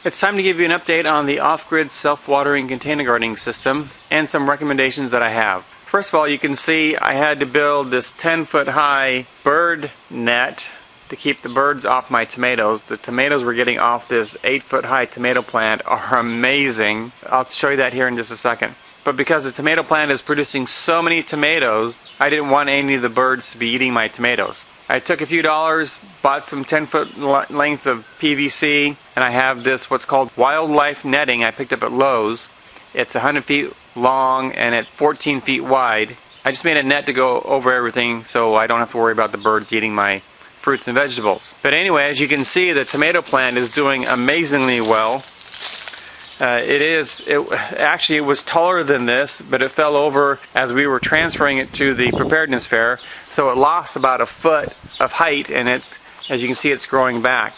It's time to give you an update on the off-grid self-watering container gardening system and some recommendations that I have. First of all, you can see I had to build this 10-foot high bird net to keep the birds off my tomatoes. The tomatoes we're getting off this 8-foot high tomato plant are amazing. I'll show you that here in just a second. But because the tomato plant is producing so many tomatoes, I didn't want any of the birds to be eating my tomatoes. I took a few dollars, bought some 10-foot length of PVC, and I have this what's called wildlife netting I picked up at Lowe's. It's 100 feet long and it's 14 feet wide. I just made a net to go over everything so I don't have to worry about the birds eating my fruits and vegetables. But anyway, as you can see, the tomato plant is doing amazingly well. It was taller than this, but it fell over as we were transferring it to the preparedness fair, so it lost about a foot of height, and as you can see, it's growing back.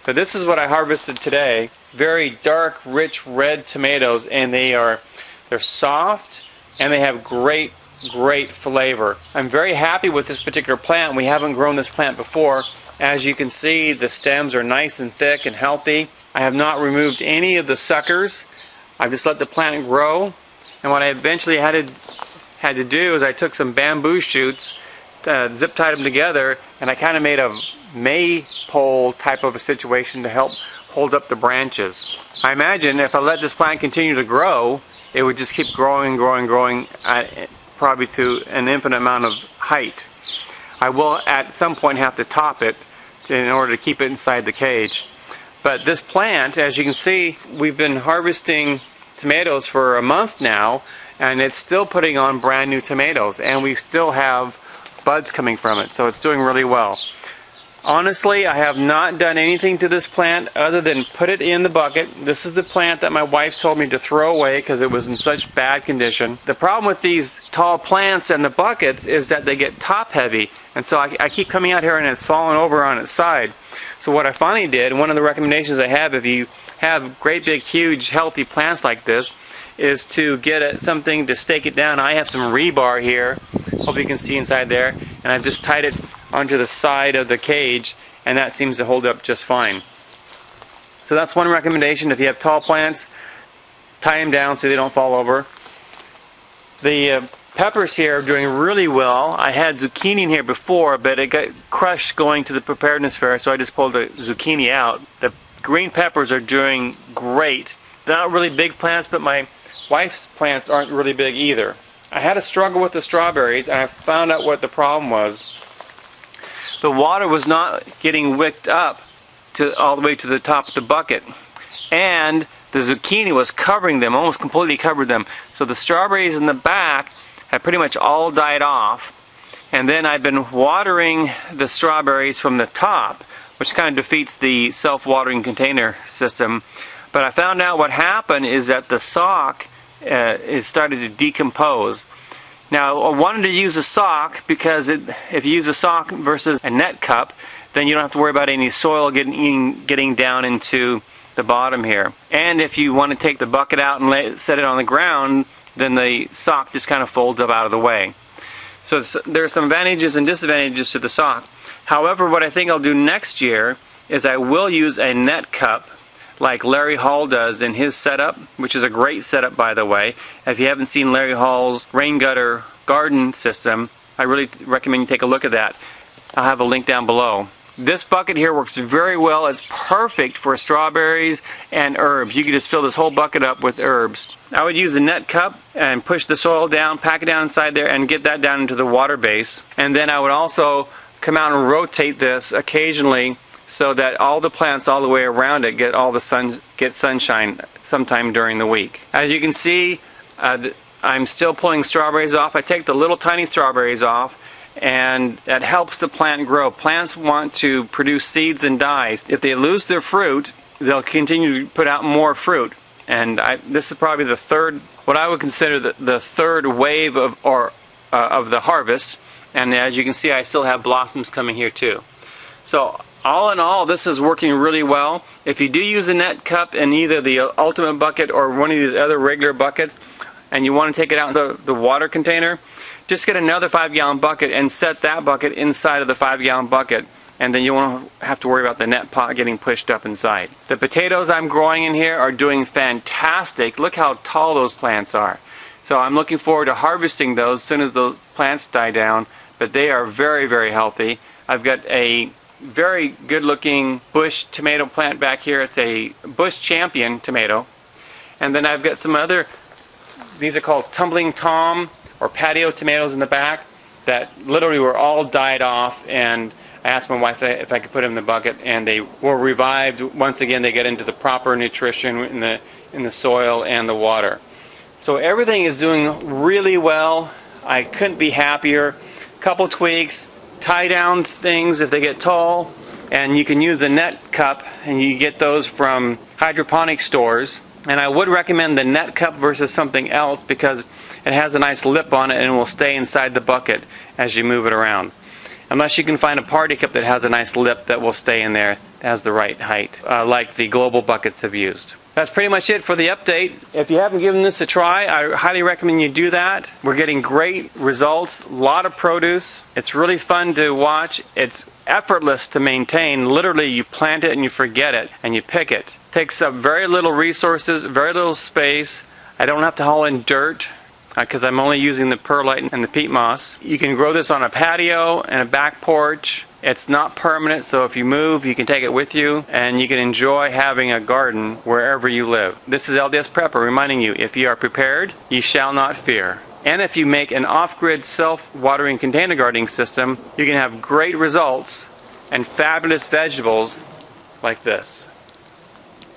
So this is what I harvested today. Very dark, rich red tomatoes, and they're soft and they have great flavor. I'm very happy with this particular plant. We haven't grown this plant before. As you can see, the stems are nice and thick and healthy. I have not removed any of the suckers. I've just let the plant grow. And what I eventually had to do is I took some bamboo shoots, zip tied them together, and I kind of made a maypole type of a situation to help hold up the branches. I imagine if I let this plant continue to grow, it would just keep growing, probably to an infinite amount of height. I will at some point have to top it in order to keep it inside the cage. But this plant, as you can see, we've been harvesting tomatoes for a month now, and it's still putting on brand new tomatoes, and we still have buds coming from it, so it's doing really well. Honestly, I have not done anything to this plant other than put it in the bucket. This is the plant that my wife told me to throw away because it was in such bad condition. The problem with these tall plants and the buckets is that they get top heavy, and so I keep coming out here and it's falling over on its side. So what I finally did, and one of the recommendations I have if you have great big huge healthy plants like this, is to get something to stake it down. I have some rebar here, hope you can see inside there, and I've just tied it onto the side of the cage, and that seems to hold up just fine. So that's one recommendation. If you have tall plants, tie them down so they don't fall over. The peppers here are doing really well. I had zucchini in here before, but it got crushed going to the preparedness fair, so I just pulled the zucchini out. The green peppers are doing great. They're not really big plants, but my wife's plants aren't really big either. I had a struggle with the strawberries, and I found out what the problem was. The water was not getting wicked up all the way to the top of the bucket, and the zucchini was covering them, almost completely covered them. So the strawberries in the back had pretty much all died off, and then I've been watering the strawberries from the top, which kind of defeats the self-watering container system. But I found out what happened is that the sock is started to decompose. Now, I wanted to use a sock because if you use a sock versus a net cup, then you don't have to worry about any soil getting down into the bottom here. And if you want to take the bucket out and set it on the ground, then the sock just kind of folds up out of the way. So there's some advantages and disadvantages to the sock. However, what I think I'll do next year is I will use a net cup like Larry Hall does in his setup, which is a great setup, by the way. If you haven't seen Larry Hall's rain gutter garden system, I really recommend you take a look at that. I'll have a link down below. This bucket here works very well. It's perfect for strawberries and herbs. You can just fill this whole bucket up with herbs. I would use a net cup and push the soil down, pack it down inside there, and get that down into the water base. And then I would also come out and rotate this occasionally so that all the plants all the way around it get sunshine sometime during the week. As you can see, I'm still pulling strawberries off. I take the little tiny strawberries off, and that helps the plant grow. Plants want to produce seeds and dies. If they lose their fruit, they'll continue to put out more fruit. And this is probably the third, what I would consider the third wave of the harvest. And as you can see, I still have blossoms coming here too. So all in all, this is working really well. If you do use a net cup in either the Ultimate bucket or one of these other regular buckets, and you want to take it out into the water container, just get another 5-gallon bucket and set that bucket inside of the 5-gallon bucket. and then you won't have to worry about the net pot getting pushed up inside. The potatoes I'm growing in here are doing fantastic. Look how tall those plants are. So I'm looking forward to harvesting those as soon as those plants die down, but they are very, very healthy. I've got a very good looking bush tomato plant back here. It's a Bush Champion tomato. And then I've got some other, these are called Tumbling Tom or patio tomatoes in the back that literally were all died off, and I asked my wife if I could put them in the bucket, and they were revived. Once again, they get into the proper nutrition in the soil and the water. So everything is doing really well. I couldn't be happier. Couple tweaks, tie down things if they get tall, and you can use a net cup, and you get those from hydroponic stores. And I would recommend the net cup versus something else because it has a nice lip on it and it will stay inside the bucket as you move it around. Unless you can find a party cup that has a nice lip that will stay in there, that has the right height, like the Global buckets have used. That's pretty much it for the update. If you haven't given this a try, I highly recommend you do that. We're getting great results, a lot of produce. It's really fun to watch. It's effortless to maintain. Literally, you plant it and you forget it and you pick it. Takes up very little resources, very little space. I don't have to haul in dirt because I'm only using the perlite and the peat moss. You can grow this on a patio and a back porch. It's not permanent, so if you move, you can take it with you, and you can enjoy having a garden wherever you live. This is LDS Prepper reminding you, if you are prepared, you shall not fear. And if you make an off-grid self-watering container gardening system, you can have great results and fabulous vegetables like this.